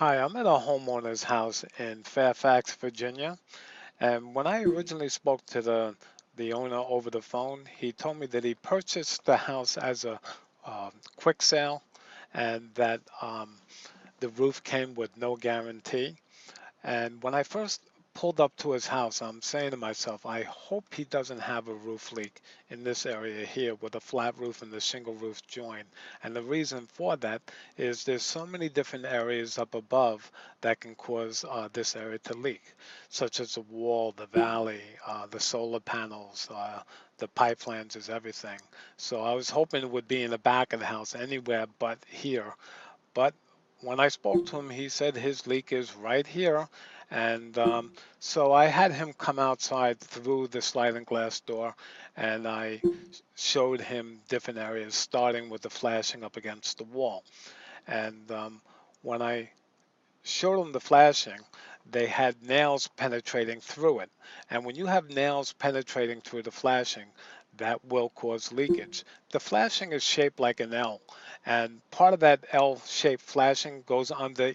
Hi, I'm at a homeowner's house in Fairfax, Virginia, and when I originally spoke to the owner over the phone, he told me that he purchased the house as a quick sale, and that the roof came with no guarantee. And when I first pulled up to his house, I'm saying to myself, I hope he doesn't have a roof leak in this area here with a flat roof and the shingle roof joint. And the reason for that is there's so many different areas up above that can cause this area to leak, such as the wall, the valley, the solar panels, the pipe flanges, everything. So I was hoping it would be in the back of the house anywhere but here. But when I spoke to him, he said his leak is right here. And so I had him come outside through the sliding glass door, and I showed him different areas, starting with the flashing up against the wall. And when I showed him the flashing, they had nails penetrating through it. And when you have nails penetrating through the flashing, that will cause leakage. The flashing is shaped like an L, and part of that L-shaped flashing goes under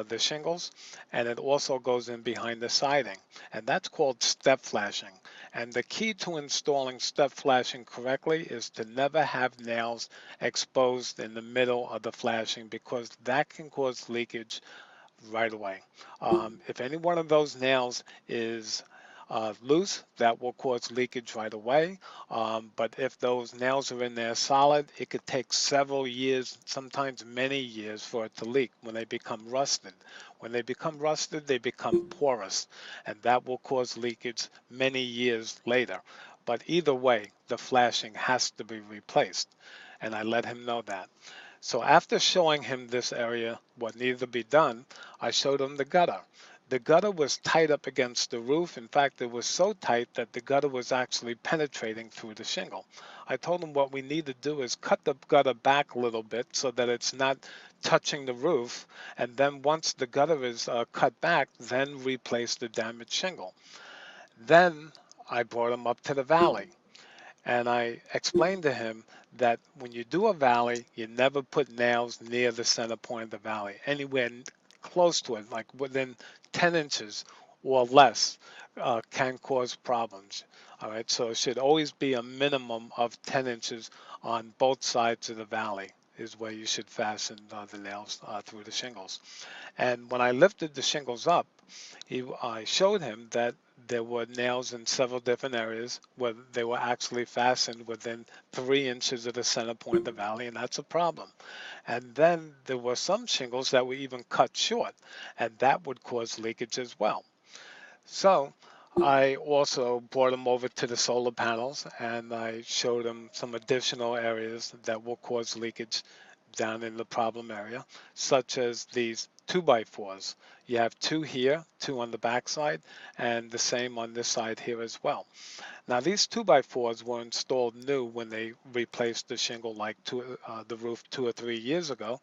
the shingles, and it also goes in behind the siding, and that's called step flashing. And the key to installing step flashing correctly is to never have nails exposed in the middle of the flashing because that can cause leakage right away. If any one of those nails is loose, that will cause leakage right away. But if those nails are in there solid, it could take several years, sometimes many years, for it to leak when they become rusted. When they become rusted, they become porous, and that will cause leakage many years later. But either way, the flashing has to be replaced, and I let him know that. So after showing him this area, what needed to be done, I showed him the gutter. The gutter was tight up against the roof. In fact, it was so tight that the gutter was actually penetrating through the shingle. I told him what we need to do is cut the gutter back a little bit so that it's not touching the roof. And then once the gutter is cut back, then replace the damaged shingle. Then I brought him up to the valley. And I explained to him that when you do a valley, you never put nails near the center point of the valley, anywhere close to it, like within 10 inches or less, can cause problems. All right, so it should always be a minimum of 10 inches on both sides of the valley is where you should fasten the nails through the shingles. And when I lifted the shingles up, I showed him that there were nails in several different areas where they were actually fastened within 3 inches of the center point of the valley, and that's a problem. And then there were some shingles that were even cut short, and that would cause leakage as well. So I also brought him over to the solar panels and I showed him some additional areas that will cause leakage down in the problem area, such as these 2x4s. You have two here, two on the back side, and the same on this side here as well. Now these 2x4s were installed new when they replaced the shingle the roof 2 or 3 years ago,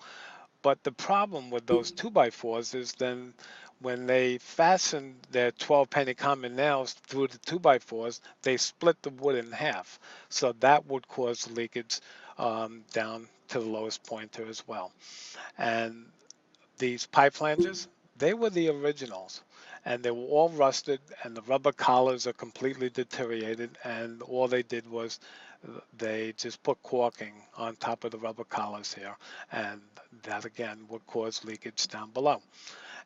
but the problem with those 2x4s is then when they fasten their 12 penny common nails through the 2x4s, they split the wood in half. So that would cause leakage down to the lowest pointer as well. And these pipe flanges, they were the originals. And they were all rusted, and the rubber collars are completely deteriorated. And all they did was they just put caulking on top of the rubber collars here, and that again would cause leakage down below.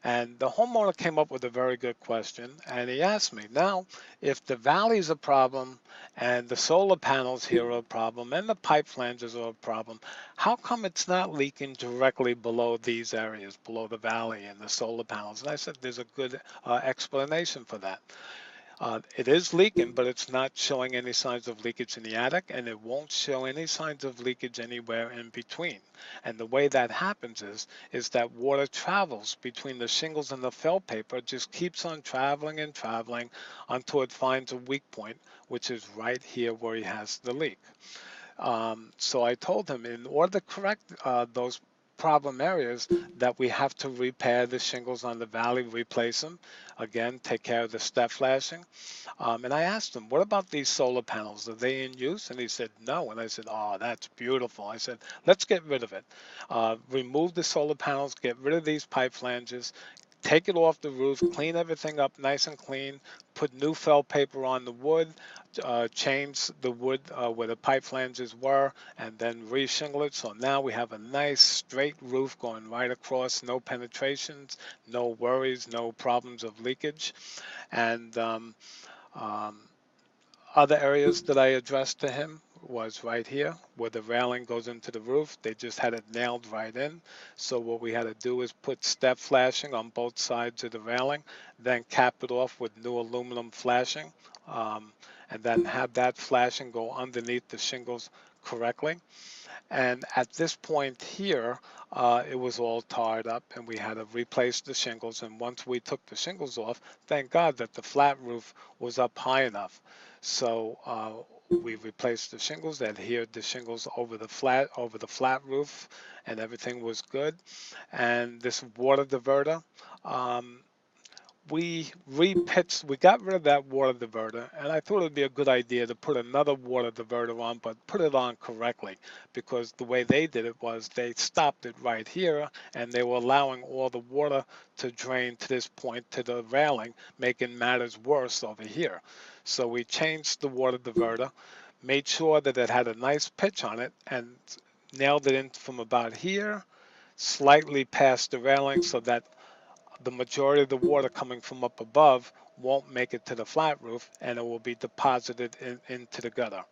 And the homeowner came up with a very good question, and he asked me, now, if the valley's a problem, and the solar panels here are a problem, and the pipe flanges are a problem, how come it's not leaking directly below these areas, below the valley and the solar panels? And I said, there's a good explanation for that. It is leaking, but it's not showing any signs of leakage in the attic, and it won't show any signs of leakage anywhere in between. And the way that happens is that water travels between the shingles and the felt paper, just keeps on traveling and traveling until it finds a weak point, which is right here where he has the leak. So I told him in order to correct those problem areas that we have to repair the shingles on the valley, replace them, again, take care of the step flashing. And I asked him, what about these solar panels? Are they in use? And he said, no. And I said, oh, that's beautiful. I said, let's get rid of it. Remove the solar panels, get rid of these pipe flanges, take it off the roof, clean everything up nice and clean, put new felt paper on the wood, change the wood where the pipe flanges were, and then re-shingle it. So now we have a nice straight roof going right across, no penetrations, no worries, no problems of leakage. And um, other areas that I addressed to him was right here where the railing goes into the roof. They just had it nailed right in. So what we had to do is put step flashing on both sides of the railing, then cap it off with new aluminum flashing, um, and then have that flashing go underneath the shingles correctly. And at this point here, it was all tarred up and we had to replace the shingles. And once we took the shingles off, thank God that the flat roof was up high enough. So we replaced the shingles, adhered the shingles over the flat roof, and everything was good. And this water diverter, um, we got rid of that water diverter, and I thought it would be a good idea to put another water diverter on, but put it on correctly, because the way they did it was they stopped it right here, and they were allowing all the water to drain to this point to the railing, making matters worse over here. So we changed the water diverter, made sure that it had a nice pitch on it, and nailed it in from about here, slightly past the railing so that the majority of the water coming from up above won't make it to the flat roof and it will be deposited into the gutter,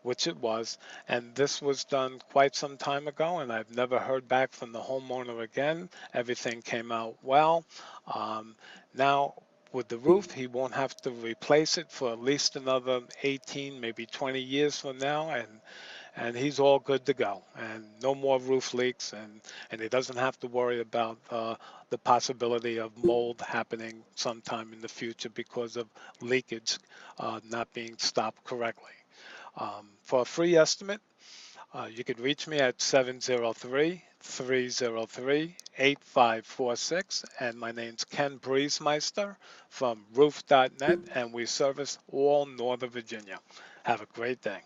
which it was. And this was done quite some time ago, and I've never heard back from the homeowner again. Everything came out well. Now, with the roof, he won't have to replace it for at least another 18, maybe 20 years from now, and he's all good to go, and no more roof leaks, and he doesn't have to worry about the possibility of mold happening sometime in the future because of leakage not being stopped correctly. For a free estimate, you could reach me at 703-303-8546, and my name's Ken Breezemeister from Roof.net, and we service all Northern Virginia. Have a great day.